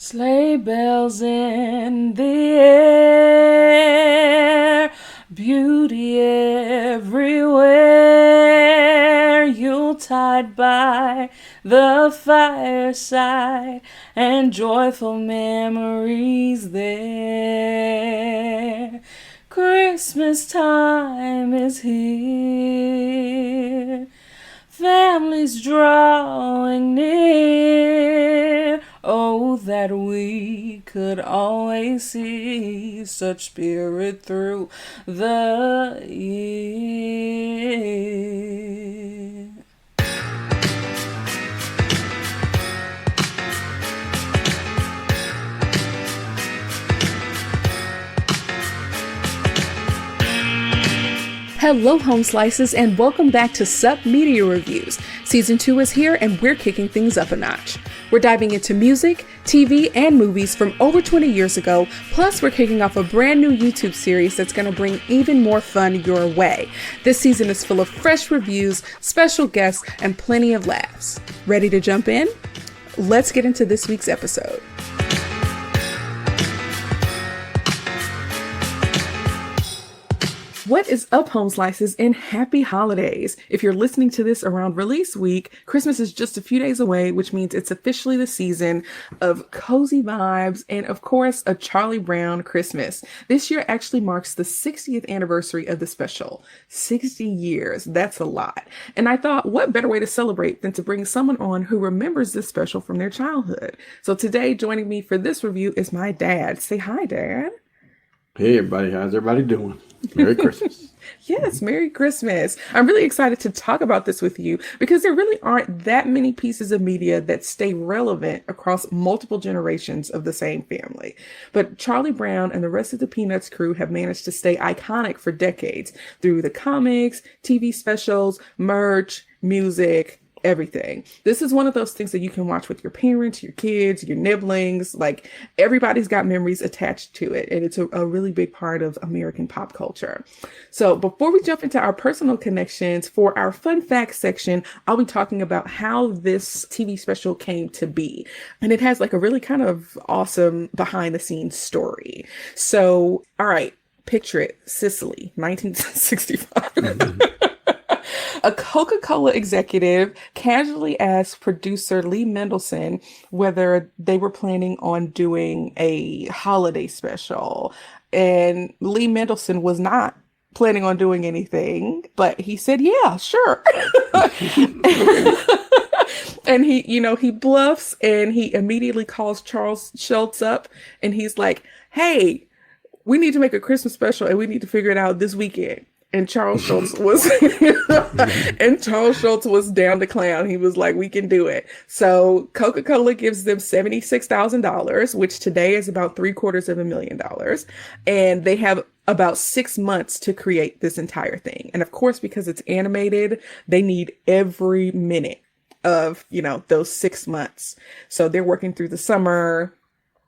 Sleigh bells in the air, beauty everywhere, Yuletide by the fireside, and joyful memories there. Christmas time is here, families drawing near. Oh, that we could always see such spirit through the year. Hello, Home Slices, and welcome back to Sup Media Reviews. Season 2 is here, and we're kicking things up a notch. We're diving into music, TV, and movies from over 20 years ago, plus we're kicking off a brand new YouTube series that's going to bring even more fun your way. This season is full of fresh reviews, special guests, and plenty of laughs. Ready to jump in? Let's get into this week's episode. What is up, Home Slices, and happy holidays. If you're listening to this around release week, Christmas is just a few days away, which means it's officially the season of cozy vibes and, of course, a Charlie Brown Christmas. This year actually marks the 60th anniversary of the special. 60 years, that's a lot. And I thought, what better way to celebrate than to bring someone on who remembers this special from their childhood? So today, joining me for this review is my dad. Say hi, Dad. Hey everybody, how's everybody doing? Merry Christmas. Yes, Merry Christmas. I'm really excited to talk about this with you because there really aren't that many pieces of media that stay relevant across multiple generations of the same family. But Charlie Brown and the rest of the Peanuts crew have managed to stay iconic for decades through the comics, TV specials, merch, music, everything. This is one of those things that you can watch with your parents, your kids, your nibblings. Like, everybody's got memories attached to it, and it's a really big part of American pop culture. So before we jump into our personal connections, for our fun facts section, I'll be talking about how this TV special came to be. And it has like a really kind of awesome behind the scenes story. So, all right, picture it, Sicily, 1965. A Coca-Cola executive casually asked producer Lee Mendelsohn whether they were planning on doing a holiday special. And Lee Mendelsohn was not planning on doing anything, but he said, yeah, sure. And he bluffs, and he immediately calls Charles Schultz up, and he's like, hey, we need to make a Christmas special, and we need to figure it out this weekend. And Charles Schultz was down to clown. He was like, we can do it. So Coca-Cola gives them $76,000, which today is about $750,000. And they have about 6 months to create this entire thing. And of course, because it's animated, they need every minute of, those 6 months. So they're working through the summer,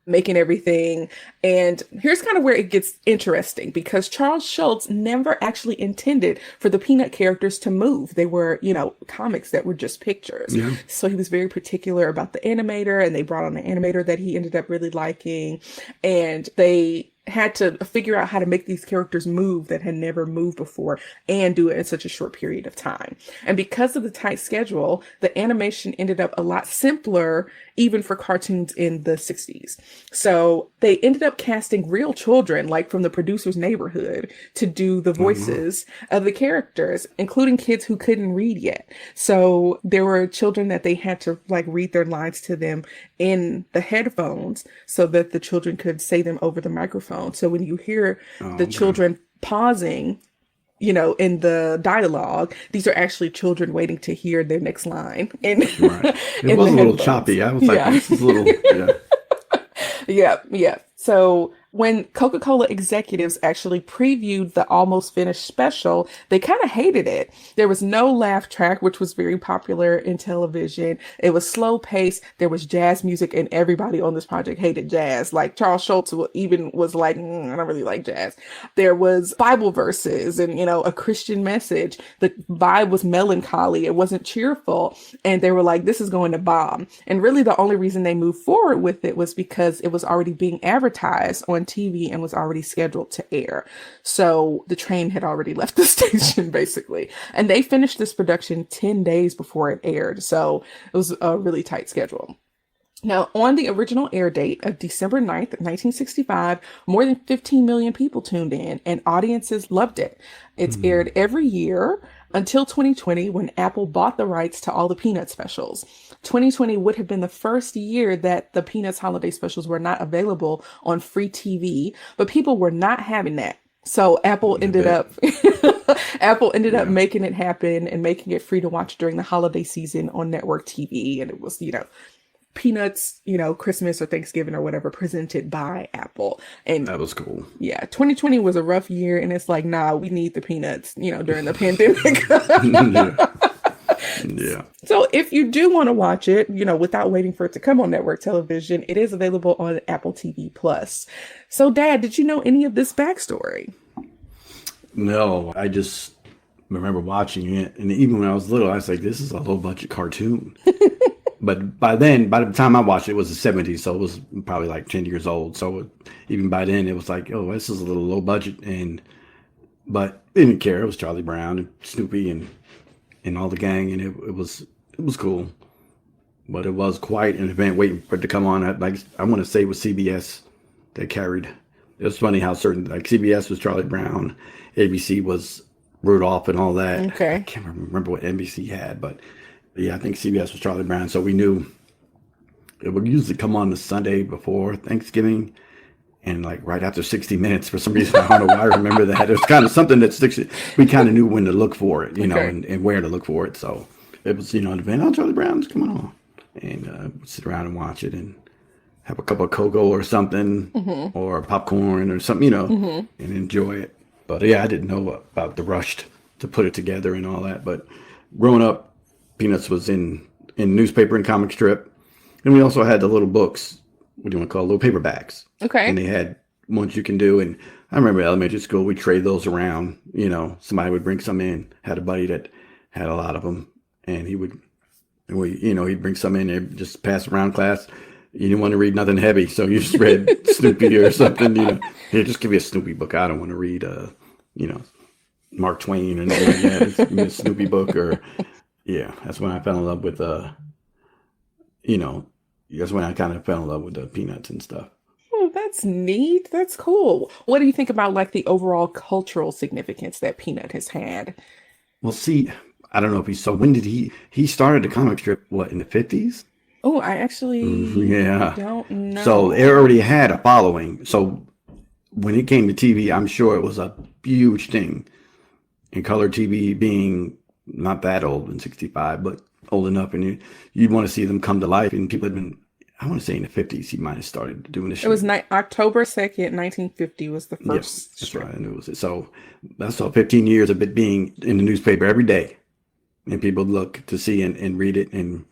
making everything. And here's kind of where it gets interesting, because Charles Schultz never actually intended for the Peanut characters to move. They were, comics that were just pictures. Yeah. So he was very particular about the animator, and they brought on an animator that he ended up really liking. And they had to figure out how to make these characters move that had never moved before and do it in such a short period of time. And because of the tight schedule, the animation ended up a lot simpler, even for cartoons in the 60s. So they ended up casting real children, like from the producer's neighborhood, to do the voices of the characters, including kids who couldn't read yet. So there were children that they had to read their lines to them in the headphones so that the children could say them over the microphone. So when you hear the children pausing, in the dialogue, these are actually children waiting to hear their next line. And right. It was a little choppy. I was like, this is a little, yeah. So When Coca-Cola executives actually previewed the almost finished special, they kind of hated it. There was no laugh track, which was very popular in television. It was slow paced. There was jazz music, and everybody on this project hated jazz. Like Charles Schultz even was like, I don't really like jazz. There was Bible verses and, a Christian message. The vibe was melancholy. It wasn't cheerful. And they were like, this is going to bomb. And really the only reason they moved forward with it was because it was already being advertised on TV and was already scheduled to air. So the train had already left the station, basically. And they finished this production 10 days before it aired. So it was a really tight schedule. Now, on the original air date of December 9th, 1965, more than 15 million people tuned in and audiences loved it. It's aired every year until 2020, when Apple bought the rights to all the Peanuts specials. 2020 would have been the first year that the Peanuts holiday specials were not available on free TV, but people were not having that. So Apple ended up making it happen and making it free to watch during the holiday season on network TV. And it was, Peanuts, Christmas or Thanksgiving or whatever, presented by Apple. And That was cool. yeah, 2020 was a rough year, and it's like, nah, we need the Peanuts, during the pandemic. Yeah. So if you do want to watch it, without waiting for it to come on network television, it is available on Apple TV Plus. So Dad, did you know any of this backstory? No, I just remember watching it. And even when I was little, I was like, this is a low budget cartoon. But by the time I watched it, it was the 70s. So it was probably like 10 years old. So even by then, it was like, oh, this is a little low budget. But I didn't care. It was Charlie Brown and Snoopy and all the gang. And it was cool. But it was quite an event waiting for it to come on. I want to say it was CBS that carried. It was funny how certain, like CBS was Charlie Brown, ABC was Rudolph and all that. Okay. I can't remember what NBC had, but yeah, I think CBS was Charlie Brown. So we knew it would usually come on the Sunday before Thanksgiving and like right after 60 Minutes. For some reason, I don't know why I remember that. It was kind of something that sticks. We kind of knew when to look for it, and where to look for it. So it was, an event. Oh, Charlie Brown's coming on. And sit around and watch it and have a cup of cocoa or something, or popcorn or something, and enjoy it. But yeah, I didn't know about the rush to put it together and all that. But growing up, Peanuts was in newspaper and comic strip. And we also had the little books, what do you want to call it, little paperbacks. Okay. And they had ones you can do. And I remember elementary school, we'd trade those around. Somebody would bring some in. Had a buddy that had a lot of them. And he'd bring some in and just pass around class. You didn't want to read nothing heavy, so you just read Snoopy or something. Here, just give me a Snoopy book. I don't want to read, Mark Twain and give me a Snoopy book or. Yeah, that's when I fell in love with, that's when I kind of fell in love with the Peanuts and stuff. Oh, that's neat. That's cool. What do you think about like the overall cultural significance that Peanut has had? Well, see, I don't know if when did he started the comic strip, in the 50s? Oh, I actually don't know. So it already had a following. So when it came to TV, I'm sure it was a huge thing. And color TV being not that old in 65, but old enough, and you'd want to see them come to life. And people had been, I want to say in the 50s, he might have started doing this. It was October 2nd, 1950 was the first. That's right. I knew it was it. So that's all 15 years of it being in the newspaper every day. And people look to see and read it. And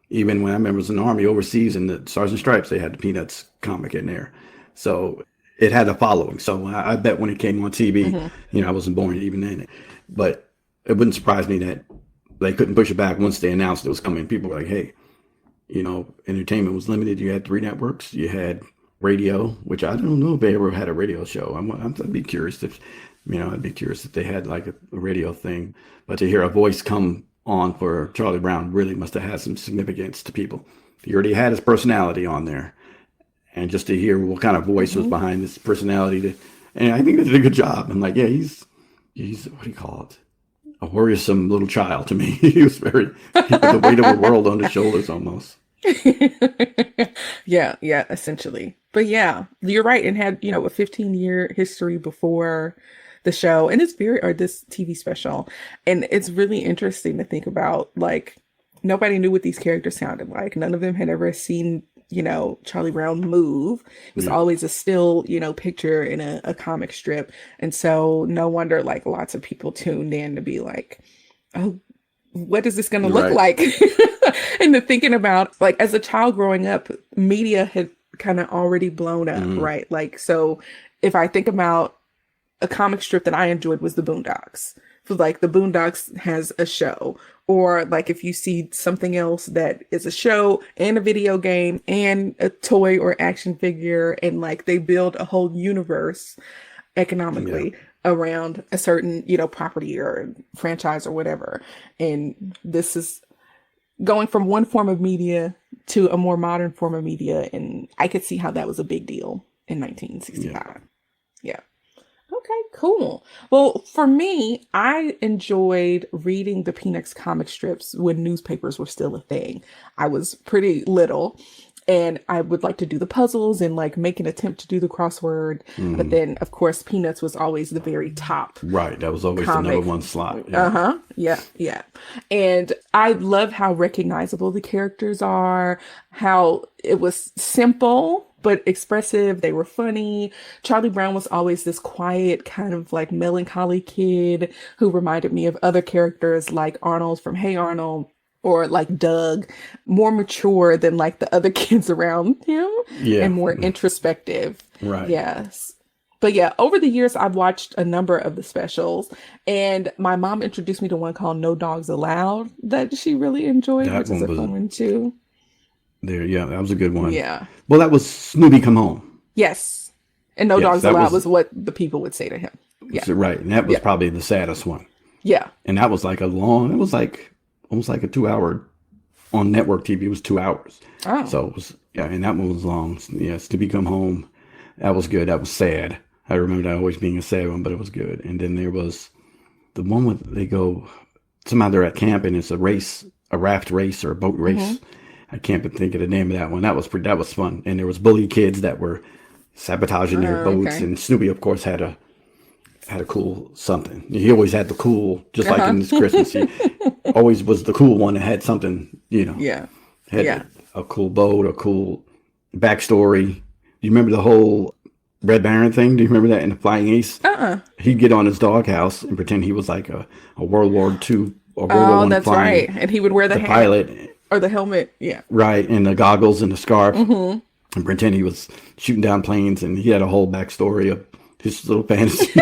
even when I remember I was in the Army overseas in the Stars and Stripes, they had the Peanuts comic in there. So it had a following. So I bet when it came on TV, I wasn't born even then. But it wouldn't surprise me that they couldn't push it back once they announced it was coming. People were like, hey, entertainment was limited. You had 3 networks. You had radio, which I don't know if they ever had a radio show. I'd be curious if they had like a radio thing. But to hear a voice come on for Charlie Brown really must have had some significance to people. He already had his personality on there. And just to hear what kind of voice was behind this personality. And I think they did a good job. I'm like, yeah, he's what do you call it? A worrisome little child to me. He was he put the weight of the world on his shoulders almost. Yeah, essentially. But yeah, you're right. And had, a 15-year history before the show and this TV special. And it's really interesting to think about, like, nobody knew what these characters sounded like. None of them had ever seen Charlie Brown move. It was always a still, picture in a comic strip. And so no wonder like lots of people tuned in to be like, oh, what is this going to look like? And the thinking about like as a child growing up, media had kind of already blown up, right? Like, so if I think about a comic strip that I enjoyed was the Boondocks. So like the Boondocks has a show, or like if you see something else that is a show and a video game and a toy or action figure, and like they build a whole universe economically around a certain, property or franchise or whatever. And this is going from one form of media to a more modern form of media. And I could see how that was a big deal in 1965. Yeah. Okay, cool. Well, for me, I enjoyed reading the Peanuts comic strips when newspapers were still a thing. I was pretty little, and I would like to do the puzzles and like make an attempt to do the crossword. But then, of course, Peanuts was always the very top. Right. That was always comic. the number one slot. Yeah. And I love how recognizable the characters are, how it was simple but expressive. They were funny. Charlie Brown was always this quiet, kind of like melancholy kid who reminded me of other characters like Arnold from Hey Arnold, or like Doug, more mature than like the other kids around him, and more introspective. Right. Yes. But yeah, over the years, I've watched a number of the specials, and my mom introduced me to one called No Dogs Allowed that she really enjoyed, which is a fun one too. That was a good one. Yeah. Well, that was Snoopy Come Home. Yes. And No Dogs Allowed was what the people would say to him. Yeah. Right. And that was probably the saddest one. Yeah. And that was like it was like almost like a 2-hour on network TV. It was 2 hours. Oh. So it was, and that one was long. Yeah. Snoopy Come Home. That was good. That was sad. I remember that always being a sad one, but it was good. And then there was the one where they go, somehow they're at camp and it's a race, a raft race or a boat race. I can't think of the name of that one. That was fun. And there was bully kids that were sabotaging their boats. Okay. And Snoopy, of course, had a cool something. He always had the cool, just like in this Christmas. He always was the cool one that had something, had a cool boat, a cool backstory. Do you remember the whole Red Baron thing? Do you remember that in the Flying Ace? He'd get on his doghouse and pretend he was like a World War II or World War I that's flying. Right. And he would wear the pilot. Or the helmet, Right, and the goggles and the scarf. And pretend he was shooting down planes, and he had a whole backstory of his little fantasy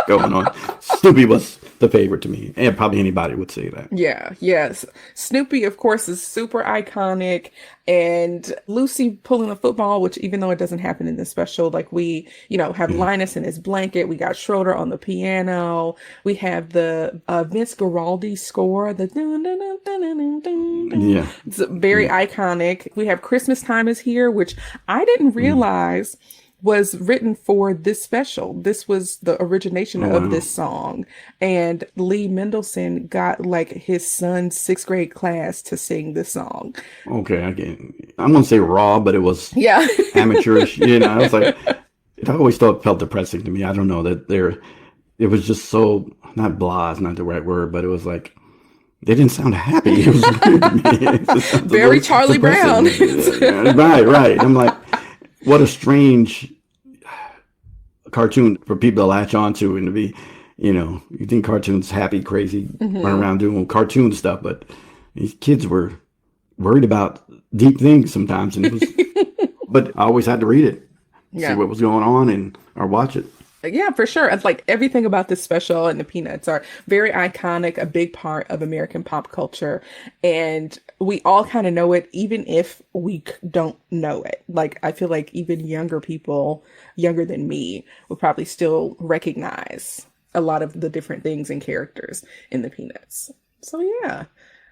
going on. Snoopy was the favorite to me, and probably anybody would say that. Yeah, yes. Snoopy, of course, is super iconic, and Lucy pulling a football, which even though it doesn't happen in this special, like we, have Linus in his blanket, we got Schroeder on the piano, we have the Vince Guaraldi score, the it's very iconic. We have Christmas Time is Here, which I didn't realize was written for this special. This was the origination of this song. And Lee Mendelson got like his son's 6th grade class to sing this song. Okay, I'm going to say raw, but it was amateurish. I was like, it always felt depressing to me. I don't know it was just so, not blah is not the right word, but it was like, they didn't sound happy. It was weird to me. Very Charlie Brown. Right. I'm like, what a strange cartoon for people to latch onto and to be, you think cartoons happy, crazy, run around doing cartoon stuff, but these kids were worried about deep things sometimes, and it was, but I always had to read it, see what was going on, or watch it. Yeah, for sure. It's like everything about this special and the Peanuts are very iconic, a big part of American pop culture. And we all kind of know it, even if we don't know it. Like, I feel like even younger people, younger than me, would probably still recognize a lot of the different things and characters in the Peanuts. So yeah.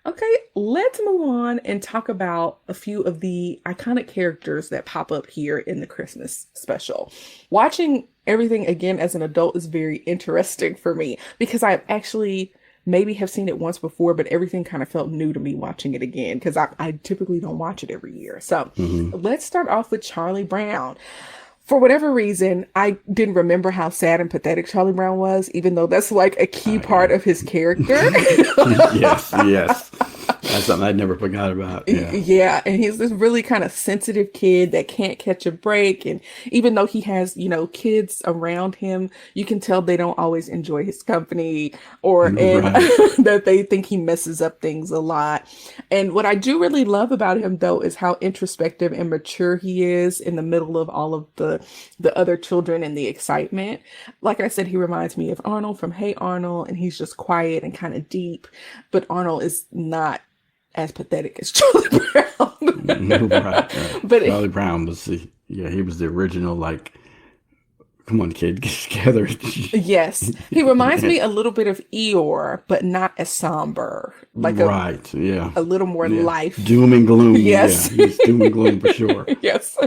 Okay, let's move on and talk about a few of the iconic characters that pop up here in the Christmas special. Watching everything again as an adult is very interesting for me because I actually maybe have seen it once before, but everything kind of felt new to me watching it again because I typically don't watch it every year. So let's start off with Charlie Brown. For whatever reason, I didn't remember how sad and pathetic Charlie Brown was, even though that's like a key part of his character. Yes. That's something I never forgot about. Yeah. Yeah, and he's this really kind of sensitive kid that can't catch a break. And even though he has, kids around him, you can tell they don't always enjoy his company and Right. that they think he messes up things a lot. And what I do really love about him, though, is how introspective and mature he is in the middle of all of the other children and the excitement. Like I said, he reminds me of Arnold from Hey Arnold, and he's just quiet and kind of deep. But Arnold is not as pathetic as Charlie Brown. Right, right. But Charlie Brown was he was the original, like, come on, kid, get together. yes, he reminds me a little bit of Eeyore, but not as somber. Like Right, yeah. a little more Yeah. life. Doom and gloom. Yes. Yeah, he's doom and gloom for sure. Yes.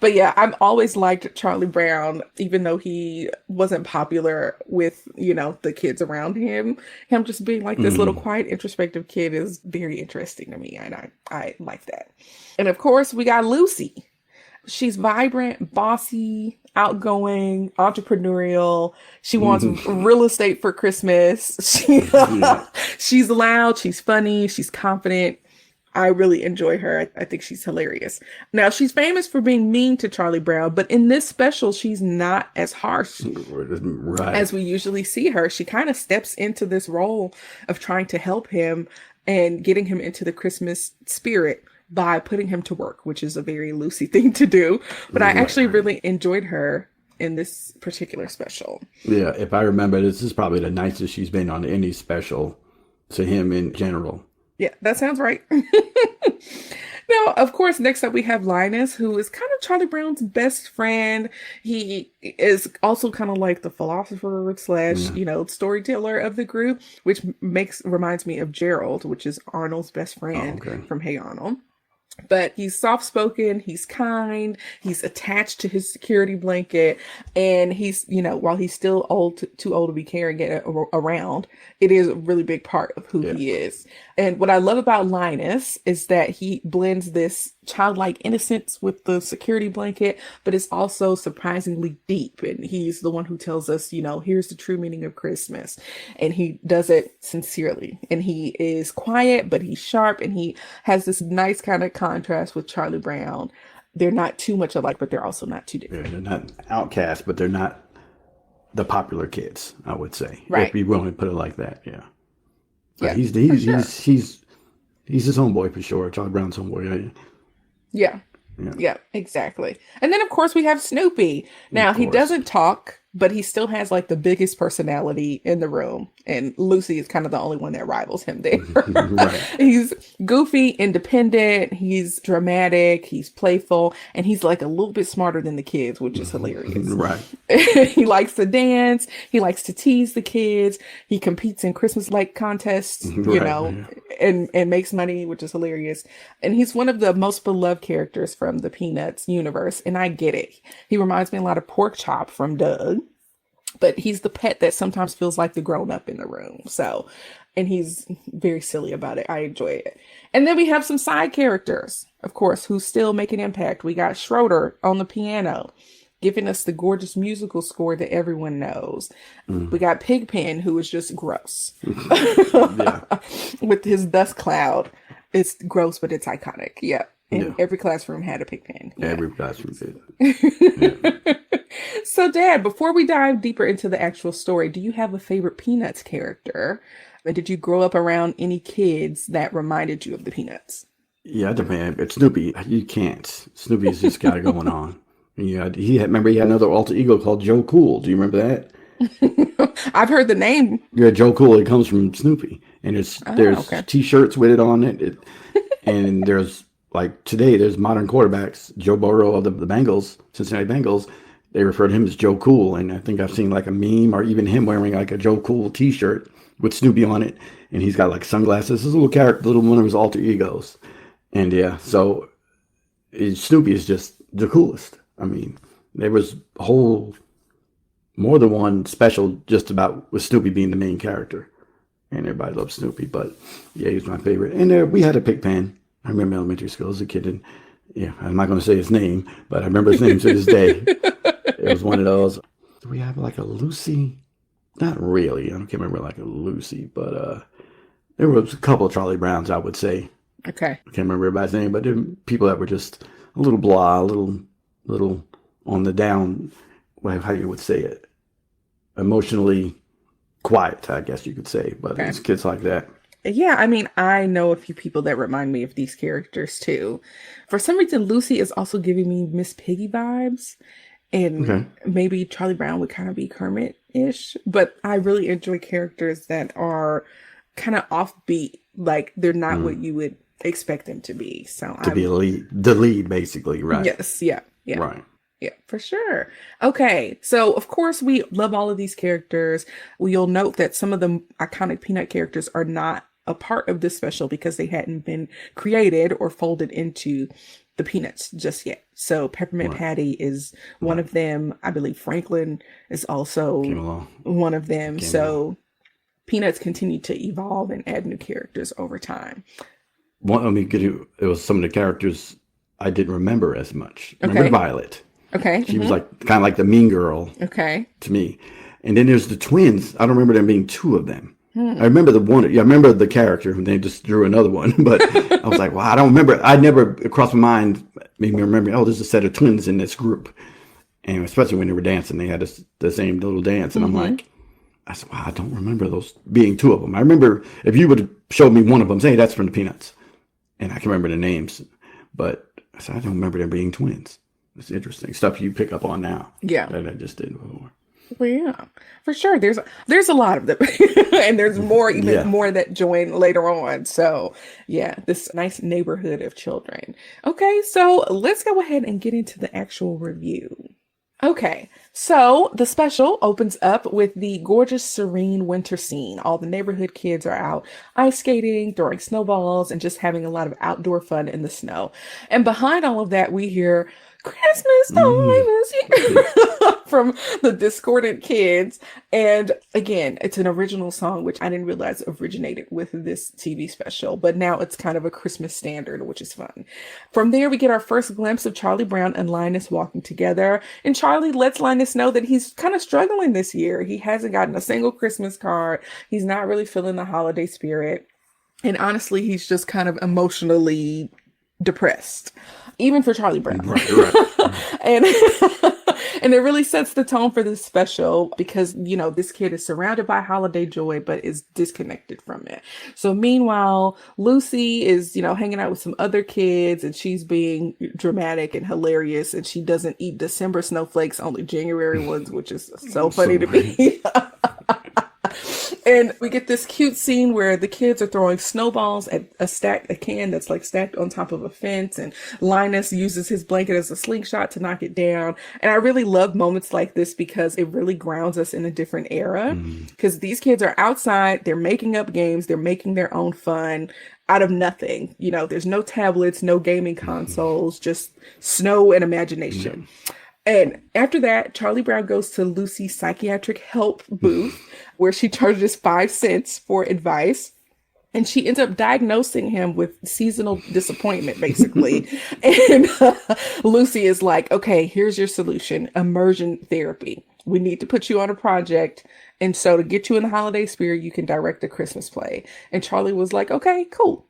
But yeah, I've always liked Charlie Brown, even though he wasn't popular with, the kids around him. Him just being like this little quiet, introspective kid is very interesting to me. And I like that. And of course, we got Lucy. She's vibrant, bossy, outgoing, entrepreneurial. She wants real estate for Christmas. She's loud, she's funny, she's confident. I really enjoy her. I think she's hilarious. Now, she's famous for being mean to Charlie Brown, but in this special, she's not as harsh Right. as we usually see her. She kind of steps into this role of trying to help him and getting him into the Christmas spirit by putting him to work, which is a very Lucy thing to do. But I actually really enjoyed her in this particular special. Yeah, if I remember, this is probably the nicest she's been on any special to him in general. Yeah, that sounds right. Now, of course, next up we have Linus, who is kind of Charlie Brown's best friend. He is also kind of like the philosopher slash, storyteller of the group, which reminds me of Gerald, which is Arnold's best friend from Hey Arnold. But he's soft-spoken, he's kind, he's attached to his security blanket, and he's, while he's still too old to be carrying it around, it is a really big part of who he is. And what I love about Linus is that he blends this childlike innocence with the security blanket, but it's also surprisingly deep. And he's the one who tells us, here's the true meaning of Christmas. And he does it sincerely. And he is quiet, but he's sharp, and he has this nice kind of contrast with Charlie Brown. They're not too much alike, but they're also not too different. Yeah, they're not outcasts, but they're not the popular kids, I would say. Right. If you want to put it like that, yeah. Yeah, He's his homeboy for sure. Charlie Brown's homeboy. Yeah. Yeah, exactly. And then, of course, we have Snoopy. Now, he doesn't talk, but he still has like the biggest personality in the room. And Lucy is kind of the only one that rivals him there. Right. He's goofy, independent, he's dramatic, he's playful, and he's like a little bit smarter than the kids, which is hilarious. Right. He likes to dance, he likes to tease the kids, he competes in Christmas light contests, and makes money, which is hilarious. And he's one of the most beloved characters from the Peanuts universe, and I get it. He reminds me a lot of Pork Chop from Doug. But he's the pet that sometimes feels like the grown-up in the room. So, and he's very silly about it. I enjoy it. And then we have some side characters, of course, who still make an impact. We got Schroeder on the piano, giving us the gorgeous musical score that everyone knows. We got Pigpen, who is just gross. With his dust cloud. It's gross, but it's iconic. Yeah. And every classroom had a Pigpen. Yeah. Every classroom did. So, Dad, before we dive deeper into the actual story, do you have a favorite Peanuts character? Or did you grow up around any kids that reminded you of the Peanuts? Yeah, man, it's Snoopy. You can't. Snoopy's just got it going on. Yeah, he had another alter ego called Joe Cool. Do you remember that? I've heard the name. Yeah, Joe Cool. It comes from Snoopy, and there's T-shirts with it on it, and there's like today there's modern quarterbacks. Joe Burrow of the Bengals, Cincinnati Bengals. They refer to him as Joe Cool, and I think I've seen like a meme or even him wearing like a Joe Cool T-shirt with Snoopy on it, and he's got like sunglasses. This little character, little one of his alter egos, and so Snoopy is just the coolest. I mean, there was a whole more than one special just about with Snoopy being the main character, and everybody loves Snoopy. But yeah, he's my favorite. And we had a Pigpen. I remember elementary school as a kid, and I'm not going to say his name, but I remember his name to this day. It was one of those. Do we have like a Lucy? Not really. I can't remember like a Lucy, but There was a couple of Charlie Browns, I would say. Okay. I can't remember everybody's name, but there were people that were just a little blah, a little on the down, well, how you would say it, emotionally quiet, I guess you could say. But Okay. it's kids like that. Yeah, I mean, I know a few people that remind me of these characters too. For some reason, Lucy is also giving me Miss Piggy vibes, and Okay. maybe Charlie Brown would kind of be Kermit-ish. But I really enjoy characters that are kind of offbeat, like they're not what you would expect them to be. So To be the lead, basically, right? yes, yeah, yeah. Right. Yeah, for sure. Okay, so of course we love all of these characters. You'll note that some of the iconic Peanut characters are not a part of this special because they hadn't been created or folded into the Peanuts just yet. So Peppermint Right. Patty is one of them. I believe Franklin is also Came along. one of them. Came So Peanuts continue to evolve and add new characters over time. It was some of the characters I didn't remember as much. I Okay. remember Violet. Okay. She was like kind of like the mean girl Okay. to me. And then there's the twins. I don't remember there being two of them. I remember the one. I remember the character. They just drew another one, but I was like, "Wow, I don't remember." I never crossed my mind. Made me remember. Oh, there's a set of twins in this group, and especially when they were dancing, they had the same little dance, and I'm like, I said, "Wow, I don't remember those being two of them." I remember if you would have showed me one of them, say that's from the Peanuts, and I can remember the names, but I said I don't remember them being twins. It's interesting stuff you pick up on now. Yeah. That I just didn't before. Well, yeah, for sure. There's a lot of them, and there's more, even more that join later on. So, yeah, this nice neighborhood of children. Okay, so let's go ahead and get into the actual review. Okay, so the special opens up with the gorgeous, serene winter scene. All the neighborhood kids are out ice skating, throwing snowballs, and just having a lot of outdoor fun in the snow. And behind all of that, we hear Christmas time is here from the discordant kids. And again, it's an original song, which I didn't realize originated with this TV special, but now it's kind of a Christmas standard, which is fun. From there, we get our first glimpse of Charlie Brown and Linus walking together. And Charlie lets Linus know that he's kind of struggling this year. He hasn't gotten a single Christmas card. He's not really feeling the holiday spirit. And honestly, he's just kind of emotionally depressed, even for Charlie Brown. Right. and and it really sets the tone for this special because, you know, this kid is surrounded by holiday joy, but is disconnected from it. So meanwhile, Lucy is, you know, hanging out with some other kids and she's being dramatic and hilarious. And she doesn't eat December snowflakes, only January ones, which is so funny to me. And we get this cute scene where the kids are throwing snowballs at a can that's like stacked on top of a fence. And Linus uses his blanket as a slingshot to knock it down. And I really love moments like this because it really grounds us in a different era. Because these kids are outside, they're making up games, they're making their own fun out of nothing. You know, there's no tablets, no gaming consoles, just snow and imagination. And after that, Charlie Brown goes to Lucy's psychiatric help booth where she charges 5 cents for advice. And she ends up diagnosing him with seasonal disappointment, basically. And Lucy is like, okay, here's your solution. Immersion therapy. We need to put you on a project. And so to get you in the holiday spirit, you can direct a Christmas play. And Charlie was like, okay, cool.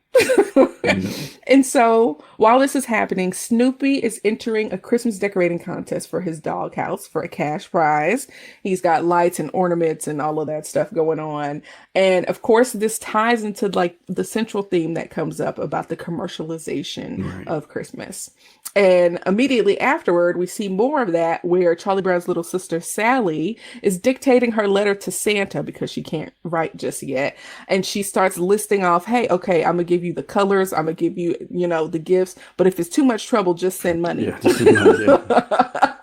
And so while this is happening, Snoopy is entering a Christmas decorating contest for his doghouse for a cash prize. He's got lights and ornaments and all of that stuff going on. And of course, this ties into like the central theme that comes up about the commercialization of Christmas. And immediately afterward, we see more of that where Charlie Brown's little sister, Sally, is dictating her letter to Santa because she can't write just yet. And she starts listing off, hey, okay, I'm going to give you the colors. I'm going to give you, you know, the gifts. But if it's too much trouble, just send money. Yeah, just send money, yeah.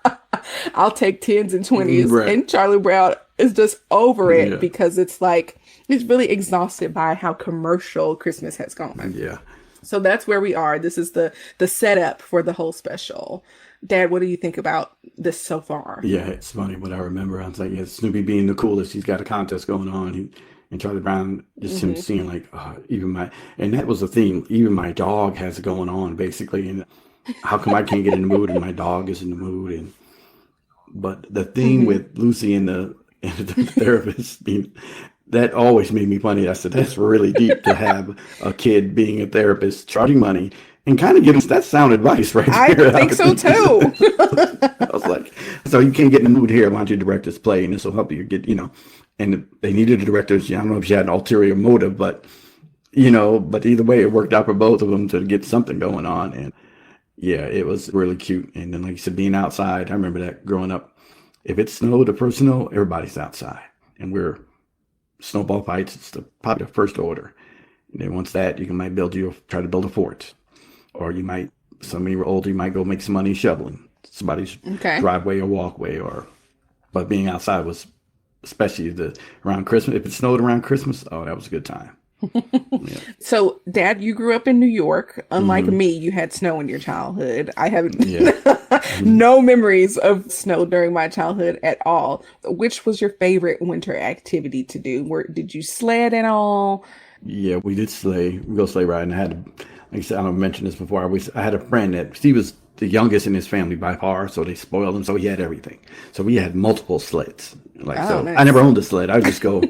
I'll take 10s and 20s. Right. And Charlie Brown is just over it because it's like, he's really exhausted by how commercial Christmas has gone. Yeah. So that's where we are. This is the setup for the whole special. Dad, what do you think about this so far? Yeah, it's funny what I remember. I was like, yeah, Snoopy being the coolest. He's got a contest going on. And Charlie Brown, just him seeing like, and that was the theme. Even my dog has it going on, basically. And how come I can't get in the mood and my dog is in the mood? But the theme with Lucy and the therapist being, that always made me funny. I said, that's really deep to have a kid being a therapist, charging money, and kind of giving that's sound advice right I there. think so too. I was like, so you can't get in the mood here. Why don't you direct this play, and this will help you get, and they needed a director. I don't know if she had an ulterior motive, but, but either way, it worked out for both of them to get something going on. And yeah, it was really cute. And then, like you said, being outside, I remember that growing up. If it snowed, the first snow, everybody's outside. And we're snowball fights. It's probably the first order. And then once that, you might try to build a fort. Or you might, some of you were older, you might go make some money shoveling somebody's driveway or walkway. But being outside was, especially around Christmas. If it snowed around Christmas, oh, that was a good time. Yeah. So, Dad, you grew up in New York. Unlike me, you had snow in your childhood. I have no memories of snow during my childhood at all. Which was your favorite winter activity to do? Did you sled at all? Yeah, we did sleigh. We go sleigh riding. Like I said, I don't mention this before. I had a friend that he was the youngest in his family by far, so they spoiled him. So he had everything. So we had multiple sleds. Nice. I never owned a sled. I would just go.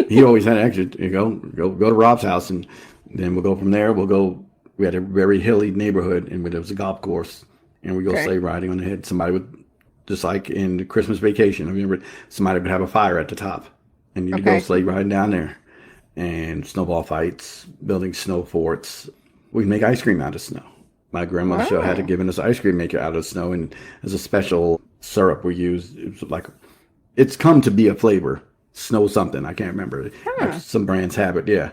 He always had extra. You go to Rob's house, and then we'll go from there. We had a very hilly neighborhood, and there was a golf course, and we go sleigh riding on the head. Somebody would, just like in the Christmas Vacation, I remember somebody would have a fire at the top, and you'd go sleigh riding down there, and snowball fights, building snow forts. We'd make ice cream out of snow. My grandmother show had given us ice cream maker out of snow, and there's a special syrup we use. It's come to be a flavor. Snow something, I can't remember. Some brands have it, yeah.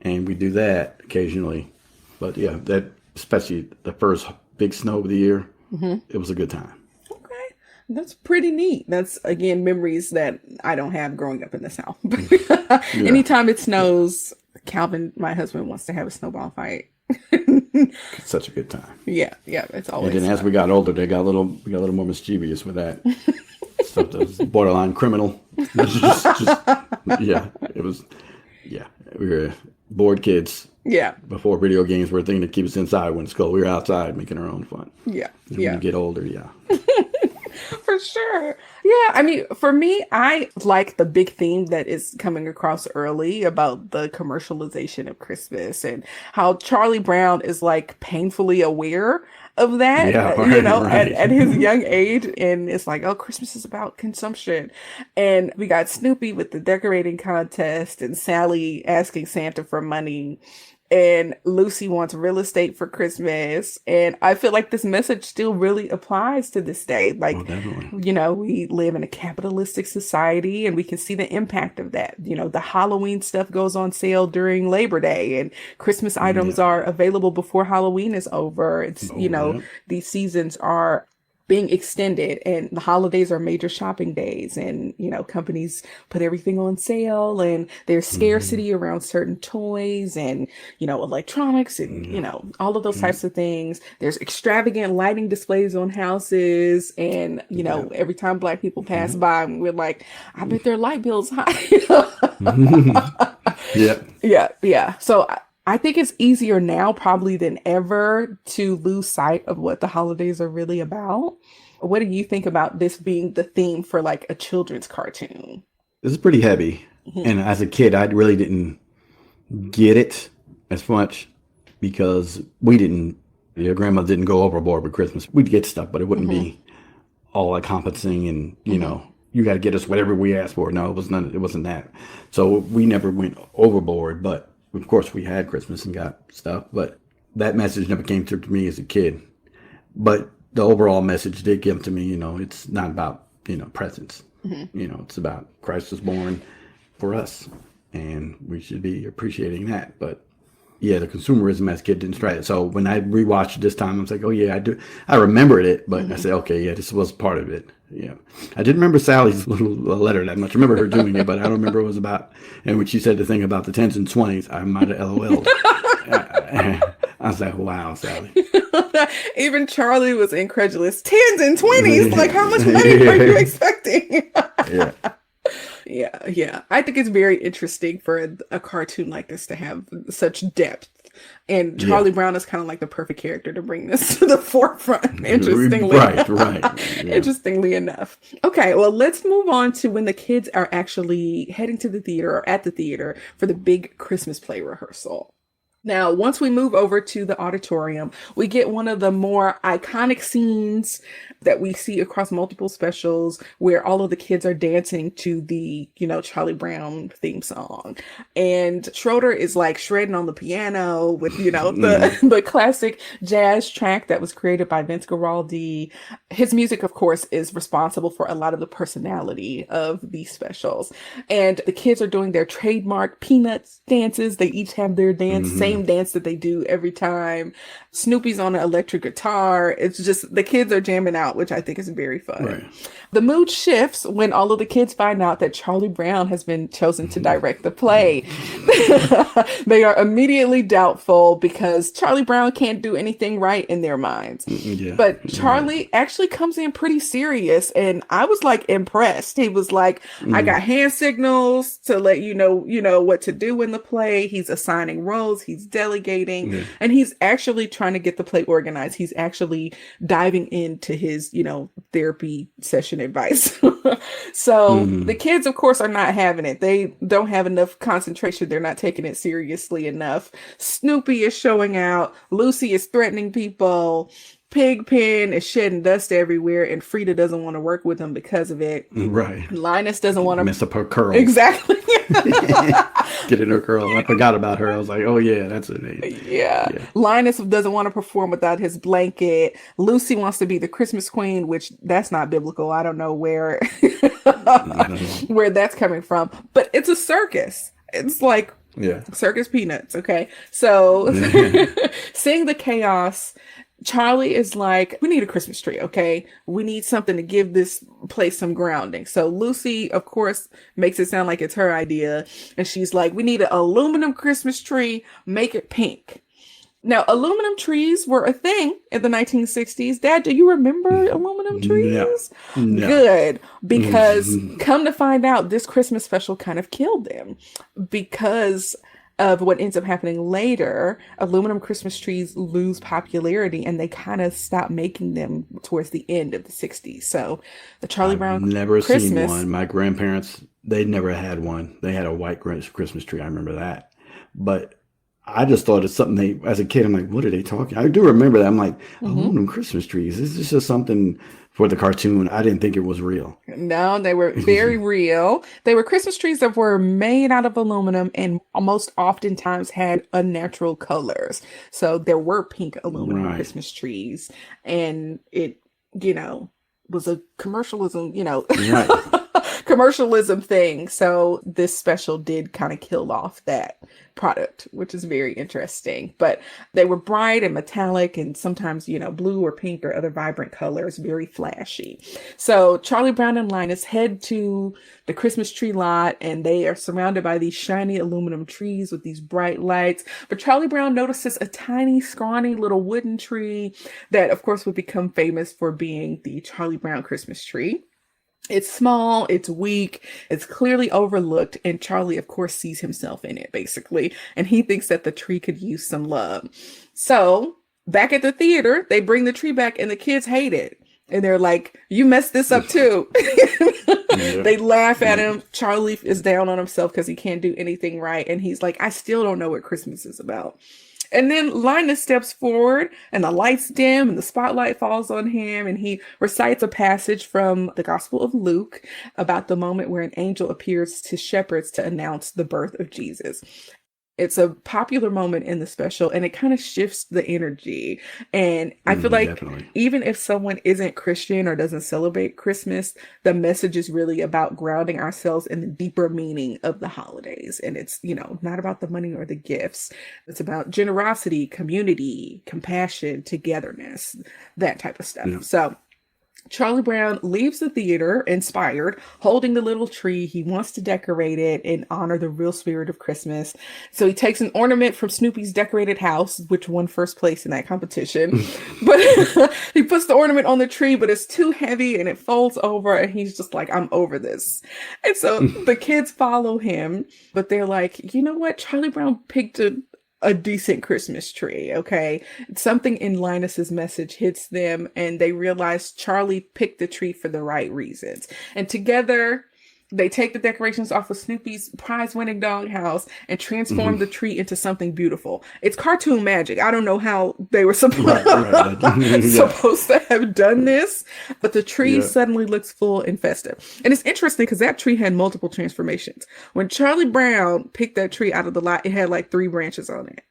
And we do that occasionally. But yeah, that, especially the first big snow of the year, it was a good time. Okay. That's pretty neat. That's, again, memories that I don't have growing up in the South. Anytime it snows, Calvin, my husband, wants to have a snowball fight. It's such a good time. Yeah, it's always. And then as we got older, we got a little more mischievous with that. Stuff that was borderline criminal. It was we were bored kids. Yeah. Before video games were a thing to keep us inside when it's cold. We were outside making our own fun. Yeah. And when you get older, For sure. Yeah, I mean, for me, I like the big theme that is coming across early about the commercialization of Christmas and how Charlie Brown is like painfully aware of that, at his young age. And it's like, oh, Christmas is about consumption. And we got Snoopy with the decorating contest and Sally asking Santa for money. And Lucy wants real estate for Christmas. And I feel like this message still really applies to this day. Like, we live in a capitalistic society and we can see the impact of that. The Halloween stuff goes on sale during Labor Day and Christmas items are available before Halloween is over. It's, these seasons are being extended and the holidays are major shopping days and, companies put everything on sale and there's scarcity around certain toys and, electronics and, all of those types of things. There's extravagant lighting displays on houses and, every time Black people pass by, we're like, I bet their light bill's high. Yeah. So I think it's easier now probably than ever to lose sight of what the holidays are really about. What do you think about this being the theme for like a children's cartoon? This is pretty heavy. And as a kid, I really didn't get it as much because your grandma didn't go overboard with Christmas. We'd get stuff, but it wouldn't be all encompassing and, you got to get us whatever we asked for. No, it wasn't that. So we never went overboard, but of course, we had Christmas and got stuff, but that message never came through to me as a kid. But the overall message did come to me, it's not about, presents. It's about Christ was born for us, and we should be appreciating that. But yeah, the consumerism as a kid didn't strike it. So when I rewatched it this time, I was like, oh yeah, I do. I remembered it, but I said, okay, yeah, this was part of it. Yeah. I didn't remember Sally's little letter that much. I remember her doing it, but I don't remember what it was about. And when she said the thing about the 10s and 20s, I might have LOL'd. I was like, wow, Sally. Even Charlie was incredulous. 10s and 20s? Like, how much money are you expecting? Yeah. I think it's very interesting for a cartoon like this to have such depth And Charlie Brown is kind of like the perfect character to bring this to the forefront, interestingly. Right. Yeah. Interestingly enough. Okay, well, let's move on to when the kids are actually heading to the theater or at the theater for the big Christmas play rehearsal. Now, once we move over to the auditorium, we get one of the more iconic scenes that we see across multiple specials where all of the kids are dancing to the, Charlie Brown theme song. And Schroeder is like shredding on the piano with, the classic jazz track that was created by Vince Guaraldi. His music, of course, is responsible for a lot of the personality of these specials. And the kids are doing their trademark Peanuts dances. They each have their dance, same dance that they do every time. Snoopy's on an electric guitar. It's just the kids are jamming out, which I think is very fun. Right. The mood shifts when all of the kids find out that Charlie Brown has been chosen to direct the play. They are immediately doubtful because Charlie Brown can't do anything right in their minds. Yeah. But Charlie actually comes in pretty serious, and I was like impressed. He was like, I got hand signals to let you know what to do in the play. He's assigning roles, he's delegating, and he's actually trying to get the play organized. He's actually diving into his, therapy session advice. So the kids, of course, are not having it. They don't have enough concentration. They're not taking it seriously enough. Snoopy is showing out. Lucy is threatening people. Pigpen is shedding dust everywhere, and Frida doesn't want to work with him because of it. Right. Linus doesn't want to mess up her curls. Exactly. Get in her curl. I forgot about her. I was like, oh yeah, that's her name. Yeah. Linus doesn't want to perform without his blanket. Lucy wants to be the Christmas queen, which that's not biblical. I don't know where where that's coming from, but it's a circus. It's like circus peanuts. Okay. So seeing the chaos, Charlie is like, we need a Christmas tree, okay? We need something to give this place some grounding. So Lucy, of course, makes it sound like it's her idea. And she's like, we need an aluminum Christmas tree, make it pink. Now, aluminum trees were a thing in the 1960s. Dad, do you remember aluminum trees? No. Good. Because come to find out, this Christmas special kind of killed them. Because of what ends up happening later, aluminum Christmas trees lose popularity and they kind of stop making them towards the end of the 60s. So the Charlie Brown never Christmas, seen one. My grandparents, they never had one. They had a white Christmas tree. I remember that. But I just thought it's something as a kid, I'm like, what are they talking? I do remember that. I'm like, aluminum Christmas trees. This is just something for the cartoon. I didn't think it was real. No, they were very real. They were Christmas trees that were made out of aluminum and most oftentimes had unnatural colors. So there were pink aluminum Christmas trees, and it, was a commercialism, commercialism thing. So this special did kind of kill off that product, which is very interesting. But they were bright and metallic and sometimes, blue or pink or other vibrant colors, very flashy. So Charlie Brown and Linus head to the Christmas tree lot, and they are surrounded by these shiny aluminum trees with these bright lights. But Charlie Brown notices a tiny, scrawny little wooden tree that, of course, would become famous for being the Charlie Brown Christmas tree. It's small, it's weak, it's clearly overlooked, and Charlie, of course, sees himself in it, basically, and he thinks that the tree could use some love. So, back at the theater, they bring the tree back, and the kids hate it. And they're like, you messed this up too. They laugh at him. Charlie is down on himself because he can't do anything right, and he's like, I still don't know what Christmas is about. And then Linus steps forward and the lights dim and the spotlight falls on him, and he recites a passage from the Gospel of Luke about the moment where an angel appears to shepherds to announce the birth of Jesus. It's a popular moment in the special, and it kind of shifts the energy. And I feel like even if someone isn't Christian or doesn't celebrate Christmas, the message is really about grounding ourselves in the deeper meaning of the holidays. And it's, not about the money or the gifts. It's about generosity, community, compassion, togetherness, that type of stuff. Yeah. So Charlie Brown leaves the theater inspired, holding the little tree. He wants to decorate it and honor the real spirit of Christmas. So he takes an ornament from Snoopy's decorated house, which won first place in that competition. But he puts the ornament on the tree, but it's too heavy and it folds over, and he's just like, I'm over this. And so the kids follow him, but they're like, you know what? Charlie Brown picked a a decent Christmas tree, okay? Something in Linus's message hits them and they realize Charlie picked the tree for the right reasons. And together, they take the decorations off of Snoopy's prize-winning doghouse and transform the tree into something beautiful. It's cartoon magic. I don't know how they were supposed to have done this, but the tree suddenly looks full and festive. And it's interesting because that tree had multiple transformations. When Charlie Brown picked that tree out of the lot, it had like 3 branches on it.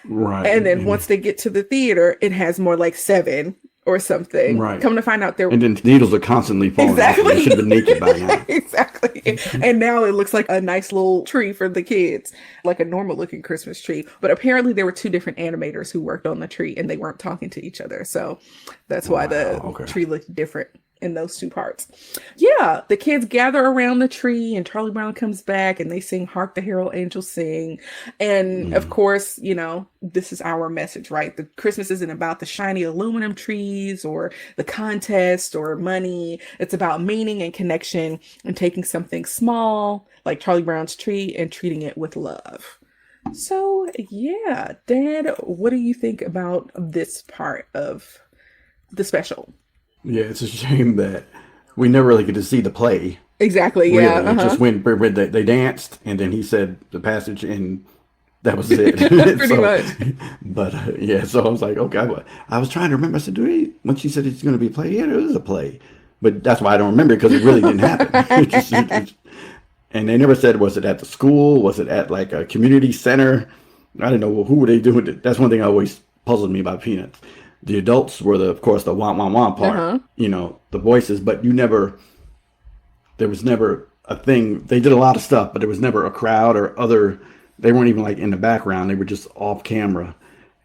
Right. And then once they get to the theater, it has more like 7 or something. Right. Come to find out and then needles are constantly falling. Exactly. They should have been naked by now. Exactly. And now it looks like a nice little tree for the kids, like a normal looking Christmas tree. But apparently there were 2 different animators who worked on the tree and they weren't talking to each other. So that's why the tree looked different in those 2 parts. Yeah, the kids gather around the tree and Charlie Brown comes back and they sing Hark the Herald Angels Sing. And of course, you know, this is our message, right? The Christmas isn't about the shiny aluminum trees or the contest or money. It's about meaning and connection and taking something small like Charlie Brown's tree and treating it with love. So yeah, Dad, what do you think about this part of the special? Yeah, it's a shame that we never really get to see the play. Exactly, really. yeah. It just went, they danced, and then he said the passage, and that was it. Pretty much. But, yeah, so I was like, okay. I was trying to remember. I said, when she said it's going to be a play, yeah, there is a play. But that's why I don't remember it, because it really didn't happen. And they never said, was it at the school? Was it at, like, a community center? I didn't know, well, who were they doing? That's one thing that always puzzled me about Peanuts. The adults were, of course, the wah, wah, wah part, you know, the voices, but there was never a thing. They did a lot of stuff, but there was never a crowd or they weren't even like in the background. They were just off camera.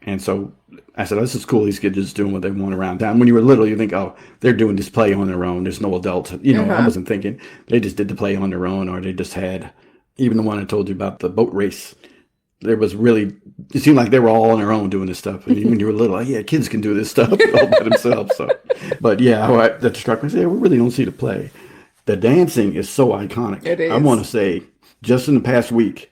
And so I said, this is cool. These kids just doing what they want around town. When you were little, you think, oh, they're doing this play on their own. There's no adults. You know, I wasn't thinking they just did the play on their own, or they just had, even the one I told you about, the boat race. There was really, it seemed like they were all on their own doing this stuff. And when you were little, yeah, kids can do this stuff all by themselves. So, but yeah, that struck me. I said, we really don't see the play. The dancing is so iconic. It is. I want to say, just in the past week,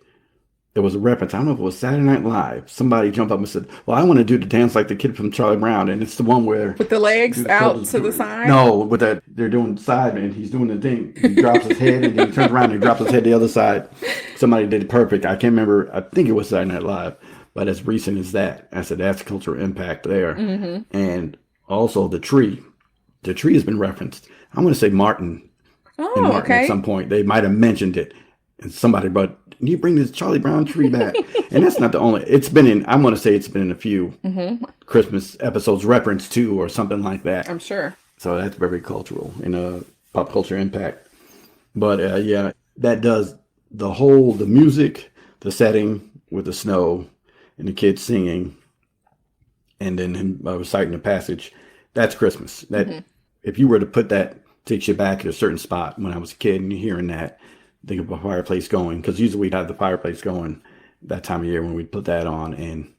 there was a reference. I don't know if it was Saturday Night Live. Somebody jumped up and said, well, I want to do the dance like the kid from Charlie Brown. And it's the one where... with the legs out to the side? No, with that, they're doing side, and he's doing the thing. He drops his head, and then he turns around and he drops his head the other side. Somebody did it perfect. I can't remember. I think it was Saturday Night Live. But as recent as that, I said, that's cultural impact there. And also the tree. The tree has been referenced. I'm going to say Martin. Oh, Martin at some point. They might have mentioned it. And somebody brought, can you bring this Charlie Brown tree back? And that's not the only, it's been in, I'm going to say it's been in a few Christmas episodes referenced to or something like that. I'm sure. So that's very cultural in a pop culture impact. But yeah, that does the music, the setting with the snow and the kids singing and then him reciting the passage. That's Christmas. That if you were to put that, takes you back to a certain spot when I was a kid and you're hearing that, think of a fireplace going, because usually we'd have the fireplace going that time of year when we'd put that on and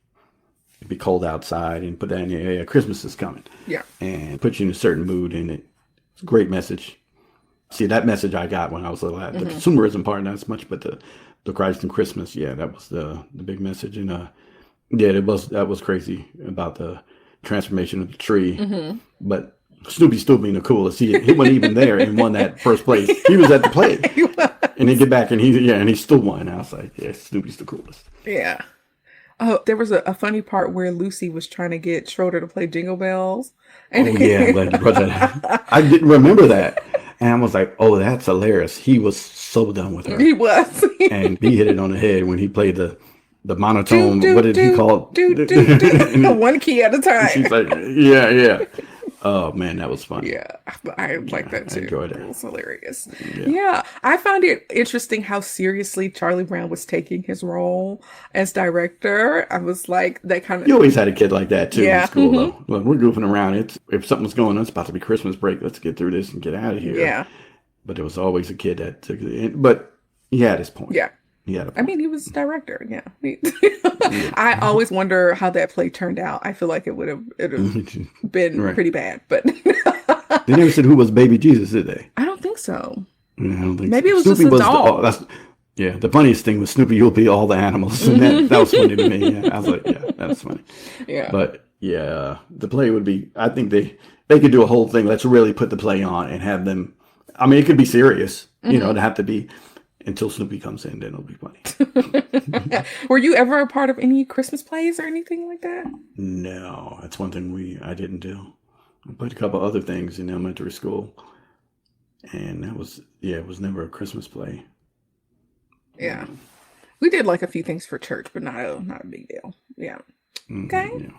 it'd be cold outside and put that in your area. Christmas is coming. Yeah. And put you in a certain mood and it's a great message. See, that message I got when I was little. The consumerism part, not as much, but the Christ and Christmas, yeah, that was the big message. And yeah, that was crazy about the transformation of the tree. But Snoopy's still being the coolest. He wasn't even there and won that first place. He was at the play. And then get back and he still won. I was like, yeah, Snoopy's the coolest. Yeah. Oh, there was a funny part where Lucy was trying to get Schroeder to play Jingle Bells. And oh yeah, I'm glad you brought that. I didn't remember that. And I was like, oh, that's hilarious. He was so done with her. He was. And he hit it on the head when he played the monotone. What did he call it? One key at a time. She's like, yeah. Oh man, that was fun. Yeah, I like that too. I enjoyed it. It was hilarious. Yeah, I found it interesting how seriously Charlie Brown was taking his role as director. I was like, that kind of. You always had a kid like that too in school, though. Look, we're goofing around. If something's going on, it's about to be Christmas break. Let's get through this and get out of here. Yeah. But there was always a kid that took it. But he had his point. Yeah. I mean, he was director. Yeah. I always wonder how that play turned out. I feel like it would have been pretty bad, but they never said who was baby Jesus, did they? I don't think so. I don't think maybe so. It was Snoopy just a doll. Yeah, the funniest thing was Snoopy will be all the animals, and that was funny to me. Yeah, I was like, yeah, that's funny. Yeah. But yeah, the play would be. I think they could do a whole thing. Let's really put the play on and have them. I mean, it could be serious. You know, it'd have to be until Snoopy comes in. Then it'll be funny. Were you ever a part of any Christmas plays or anything like that? No, that's one thing I didn't do. I played a couple other things in elementary school, and that was it was never a Christmas play. Yeah. We did like a few things for church, but not a big deal. Yeah. Okay. Yeah.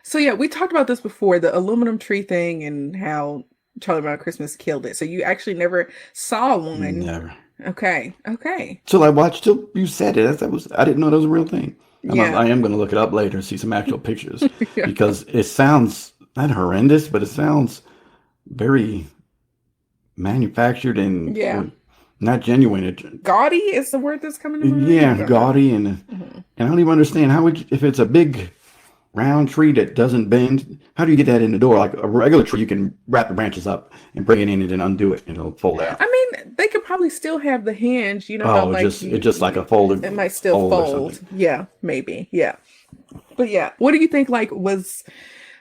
So yeah, we talked about this before, the aluminum tree thing and how Charlie Brown Christmas killed it. So you actually never saw one. Never. Okay. Till I watched till you said it. I didn't know that was a real thing. Yeah. I am going to look it up later and see some actual pictures because it sounds not horrendous, but it sounds very manufactured and not genuine. Gaudy is the word that's coming to mind. Yeah, gaudy and I don't even understand if it's a big round tree that doesn't bend, how do you get that in the door? Like a regular tree, you can wrap the branches up and bring it in and then undo it and it'll fold out. I mean, they could probably still have the hinge, you know. Oh, it's just like a folded. It might still fold. Yeah, maybe. Yeah. But yeah, what do you think was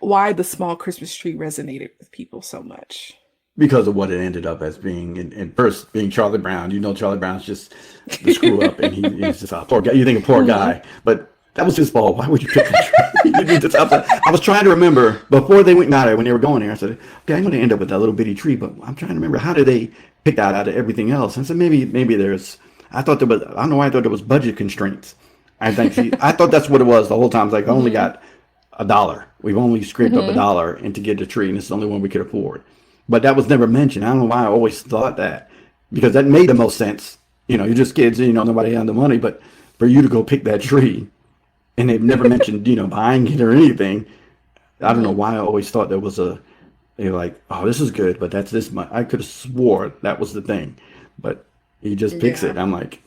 why the small Christmas tree resonated with people so much? Because of what it ended up as being, and first being Charlie Brown. You know, Charlie Brown's just the screw up, and he's just a poor guy. You think a poor guy, but that was his fault. Why would you pick that tree? I was trying to remember before they went out there when they were going there. I said, "Okay, I'm going to end up with that little bitty tree," but I'm trying to remember how did they pick that out of everything else? And I said, maybe there's. I thought there was. I don't know why I thought there was budget constraints. I thought that's what it was the whole time. It's like I only got $1. We've only scraped up $1 and to get the tree, and it's the only one we could afford. But that was never mentioned. I don't know why I always thought that, because that made the most sense. You know, you're just kids, you know, nobody had the money, but for you to go pick that tree, and they've never mentioned, you know, buying it or anything. I don't know why I always thought there was they're like, oh, this is good, but that's this much. I could have swore that was the thing, but he just picks it. I'm like,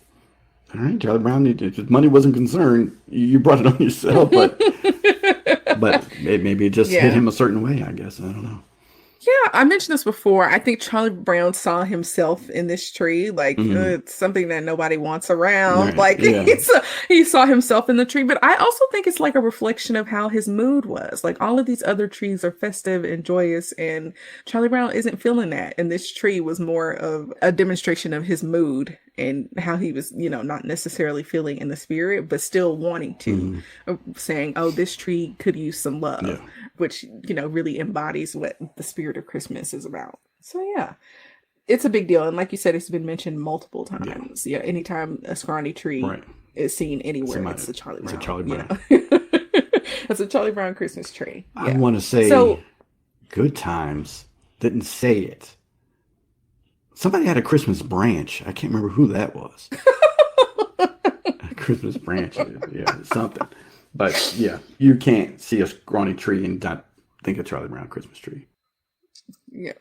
all right, Charlie Brown, if money wasn't concerned, you brought it on yourself, but maybe it just hit him a certain way, I guess. I don't know. Yeah, I mentioned this before. I think Charlie Brown saw himself in this tree. Like, it's something that nobody wants around. Right. Like, he saw himself in the tree. But I also think it's like a reflection of how his mood was. Like, all of these other trees are festive and joyous, and Charlie Brown isn't feeling that. And this tree was more of a demonstration of his mood and how he was, you know, not necessarily feeling in the spirit, but still wanting to, saying, oh, this tree could use some love, which, you know, really embodies what the spirit of Christmas is about. So, yeah, it's a big deal. And like you said, it's been mentioned multiple times. Yeah, anytime a scrawny tree is seen anywhere, it's a Charlie Brown. It's a Charlie Brown. You know? It's a Charlie Brown Christmas tree. Yeah. I want to say Good Times didn't say it. Somebody had a Christmas branch. I can't remember who that was. A Christmas branch. Yeah, something. But yeah, you can't see a scrawny tree and not think of Charlie Brown Christmas tree. Yeah,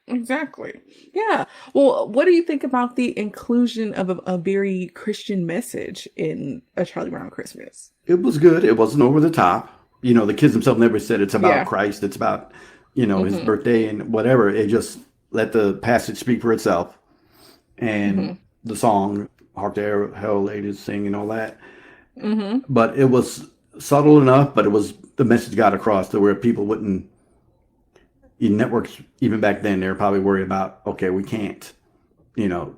exactly. Yeah. Well, what do you think about the inclusion of a very Christian message in a Charlie Brown Christmas? It was good. It wasn't over the top. You know, the kids themselves never said it's about Christ. It's about, you know, his birthday and whatever. It just let the passage speak for itself. And the song, Hark the Herald Ladies Sing and all that. But it was subtle enough, but the message got across to where people wouldn't, networks, even back then, they were probably worried about, okay, we can't, you know,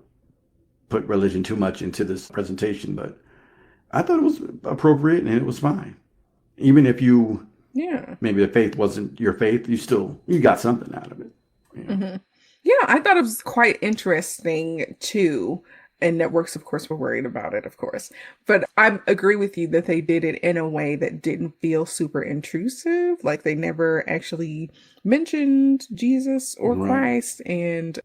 put religion too much into this presentation. But I thought it was appropriate and it was fine. Even if you, maybe the faith wasn't your faith, you got something out of it. You know? Yeah, I thought it was quite interesting too. And networks, of course, were worried about it, of course. But I agree with you that they did it in a way that didn't feel super intrusive. Like they never actually mentioned Jesus or Christ. And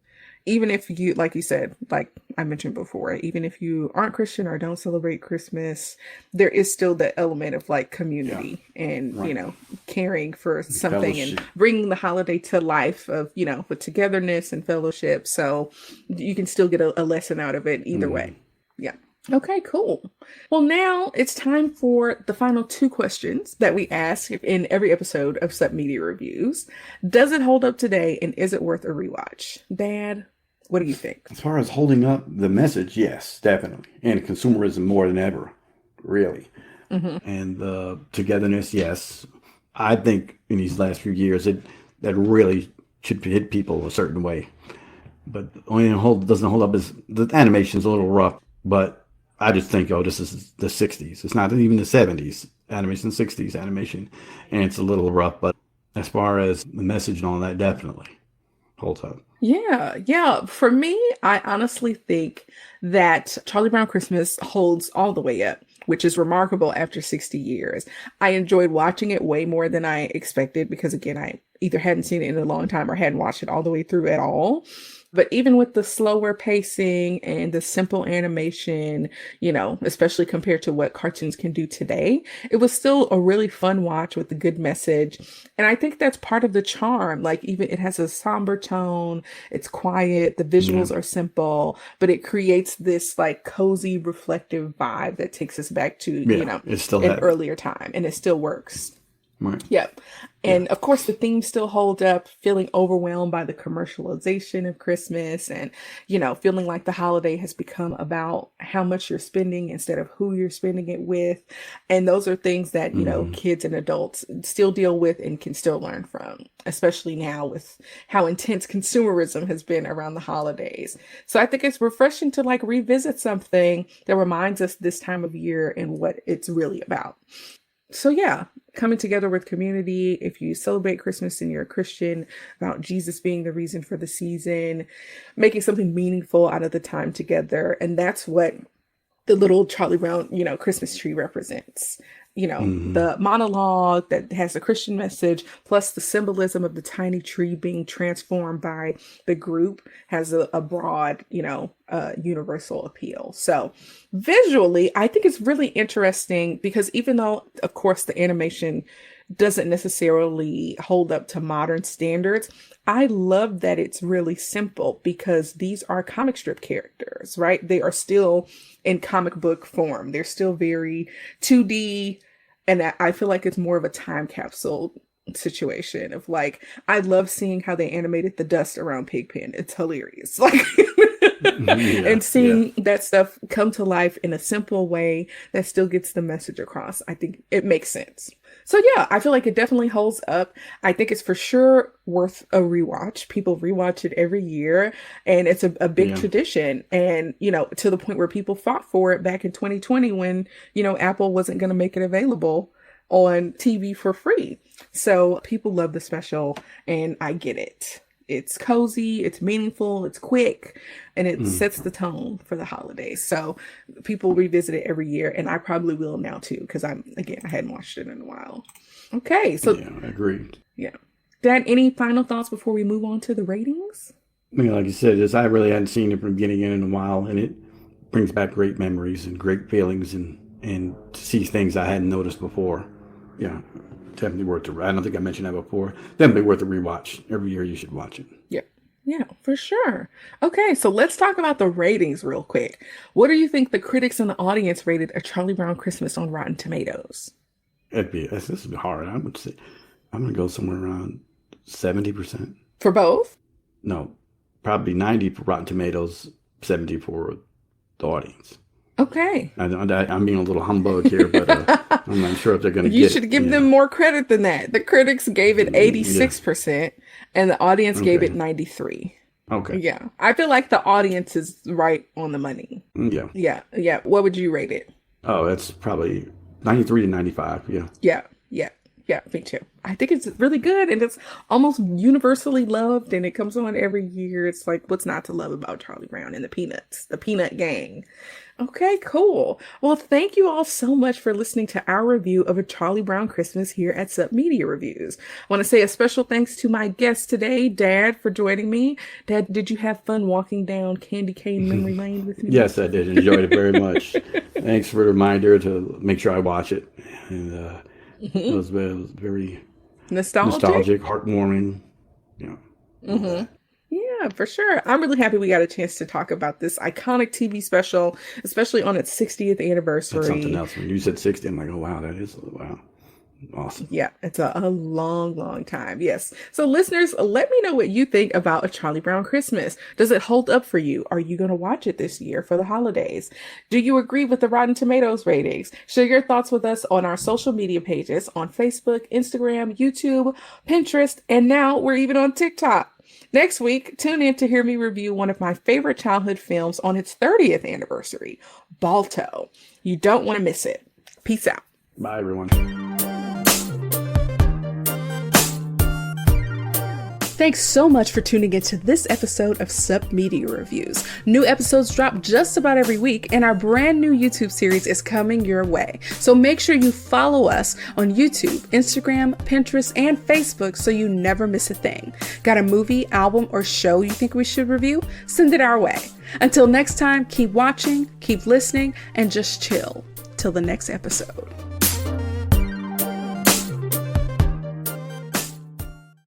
even if you, like you said, like I mentioned before, even if you aren't Christian or don't celebrate Christmas, there is still the element of like community and, you know, caring for something and bringing the holiday to life of, you know, with togetherness and fellowship. So you can still get a lesson out of it either way. Yeah. Okay, cool. Well, now it's time for the final 2 questions that we ask in every episode of Sub Media Reviews. Does it hold up today and is it worth a rewatch? Dad, What do you think? As far as holding up the message, yes, definitely. And consumerism more than ever, really. And the togetherness, yes. I think in these last few years, that really should hit people a certain way. But the only thing doesn't hold up is the animation's a little rough. But I just think, oh, this is the 60s. It's not even the 70s animation, 60s animation. And it's a little rough. But as far as the message and all that, definitely holds up. Yeah. For me, I honestly think that Charlie Brown Christmas holds all the way up, which is remarkable after 60 years. I enjoyed watching it way more than I expected because, again, I either hadn't seen it in a long time or hadn't watched it all the way through at all. But even with the slower pacing and the simple animation, especially compared to what cartoons can do today, it was still a really fun watch with a good message. And I think that's part of the charm. Like, even it has a somber tone, it's quiet, the visuals are simple, but it creates this like cozy, reflective vibe that takes us back to, it's still an earlier time, and it still works. Right. Yep. And of course, the themes still hold up, feeling overwhelmed by the commercialization of Christmas and, feeling like the holiday has become about how much you're spending instead of who you're spending it with. And those are things that, kids and adults still deal with and can still learn from, especially now with how intense consumerism has been around the holidays. So I think it's refreshing to like revisit something that reminds us this time of year and what it's really about. So yeah, coming together with community, if you celebrate Christmas and you're a Christian, about Jesus being the reason for the season, making something meaningful out of the time together. And that's what the little Charlie Brown, Christmas tree represents. The monologue that has a Christian message, plus the symbolism of the tiny tree being transformed by the group has a broad, universal appeal. So visually, I think it's really interesting because even though, of course, the animation doesn't necessarily hold up to modern standards, I love that it's really simple because these are comic strip characters, right? They are still in comic book form. They're still very 2D. And I feel like it's more of a time capsule situation of like, I love seeing how they animated the dust around Pigpen. It's hilarious. Like, and seeing that stuff come to life in a simple way that still gets the message across. I think it makes sense. So yeah, I feel like it definitely holds up. I think it's for sure worth a rewatch. People rewatch it every year, and it's a big tradition. And, to the point where people fought for it back in 2020 when, Apple wasn't going to make it available on TV for free. So people love the special, and I get it. It's cozy, it's meaningful, it's quick, and it sets the tone for the holidays. So people revisit it every year, and I probably will now too, because I hadn't watched it in a while. Okay, so I agree. Yeah. Dad, any final thoughts before we move on to the ratings? Like you said, I really hadn't seen it from beginning in a while, and it brings back great memories and great feelings, and to see things I hadn't noticed before. Yeah. Definitely worth I don't think I mentioned that before. Definitely worth a rewatch. Every year you should watch it. Yeah, for sure. Okay, so let's talk about the ratings real quick. What do you think the critics and the audience rated A Charlie Brown Christmas on Rotten Tomatoes? This would be hard. I would say I'm going to go somewhere around 70%. For both? No, probably 90 for Rotten Tomatoes, 70 for the audience. Okay. I'm being a little humbug here, but I'm not sure if they're going to get it. You should give them more credit than that. The critics gave it 86%, and the audience gave it 93%. Okay. Yeah. I feel like the audience is right on the money. Yeah. Yeah. What would you rate it? Oh, that's probably 93 to 95. Yeah, me too. I think it's really good, and it's almost universally loved, and it comes on every year. It's like, what's not to love about Charlie Brown and the Peanuts, the Peanut Gang? Okay, cool. Well, thank you all so much for listening to our review of A Charlie Brown Christmas here at Sub Media Reviews. I want to say a special thanks to my guest today, Dad, for joining me. Dad, did you have fun walking down Candy Cane Memory Lane with me? Yes, I did. Enjoyed it very much. Thanks for the reminder to make sure I watch it. And it was very nostalgic, heartwarming. Yeah, for sure. I'm really happy we got a chance to talk about this iconic TV special, especially on its 60th anniversary. That's something else. When you said 60, I'm like, oh, wow, that is, wow. Awesome. Yeah, it's a long, long time. Yes. So listeners, let me know what you think about A Charlie Brown Christmas. Does it hold up for you? Are you going to watch it this year for the holidays? Do you agree with the Rotten Tomatoes ratings? Share your thoughts with us on our social media pages on Facebook, Instagram, YouTube, Pinterest, and now we're even on TikTok. Next week, tune in to hear me review one of my favorite childhood films on its 30th anniversary, Balto. You don't want to miss it. Peace out. Bye, everyone. Thanks so much for tuning into this episode of Sup Media Reviews. New episodes drop just about every week, and our brand new YouTube series is coming your way. So make sure you follow us on YouTube, Instagram, Pinterest, and Facebook so you never miss a thing. Got a movie, album, or show you think we should review? Send it our way. Until next time, keep watching, keep listening, and just chill. Till the next episode.